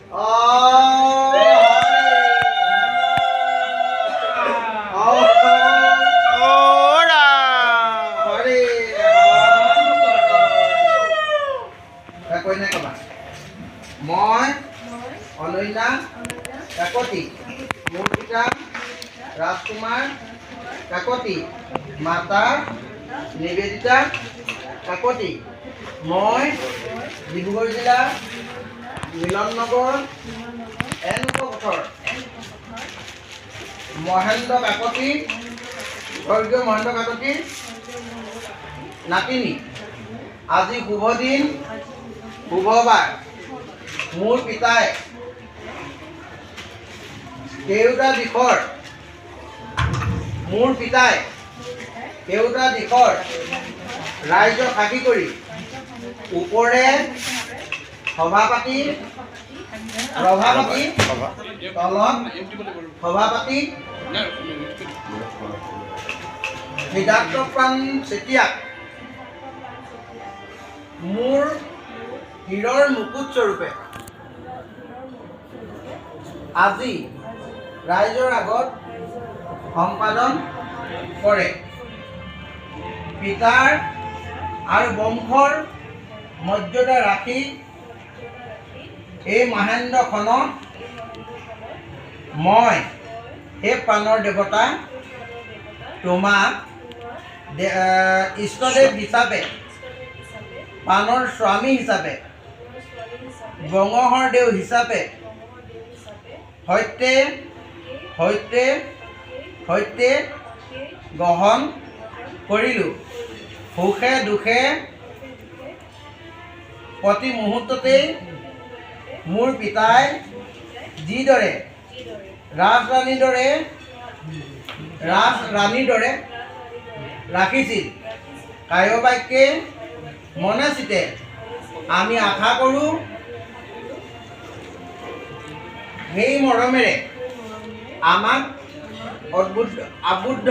মই অনন্যা কাকতি, মোৰ পিতা ৰাজকুমাৰ কাকতি, মাতা নিবেদিতা কাকতি। মই ডিব্ৰুগড় জিলা মিলননগৰ পথৰ মহেন্দ্ৰ কাকতি, স্বৰ্গীয় মহেন্দ্ৰ কাকতিৰ নাতিনী। আজি শুভ দিন, শুভবাৰ। মোৰ পিতাই কেওটা দিশৰ ৰাইজক সাক্ষী কৰি ওপৰে সভাপাতি, তলত সভাপাতি সিদ্ধাৰ্থপ্ৰাণ চেতিয়াক মোৰ হীৰৰ মুকুট স্বৰূপে আজি ৰাইজৰ আগত সম্পাদন কৰে। পিতাৰ আৰু বংশৰ মৰ্যাদা ৰাখি এই মহেন্দ্ৰখনক মই হে প্ৰাণৰ দেৱতা তোমাক ইষ্টদেৱ হিচাপে, প্ৰাণৰ স্বামী হিচাপে, বঙহৰ দেও হিচাপে সৈতে গ্ৰহণ কৰিলোঁ। সুখে দুখে প্ৰতি মুহূৰ্ততেই মোৰ পিতাই যিদৰে ৰাজৰাণীৰ দৰে ৰাখিছিল, কায়বাক্যে মনে চিতে আমি আশা কৰোঁ সেই মৰমেৰে আমাক আবুদ্ধ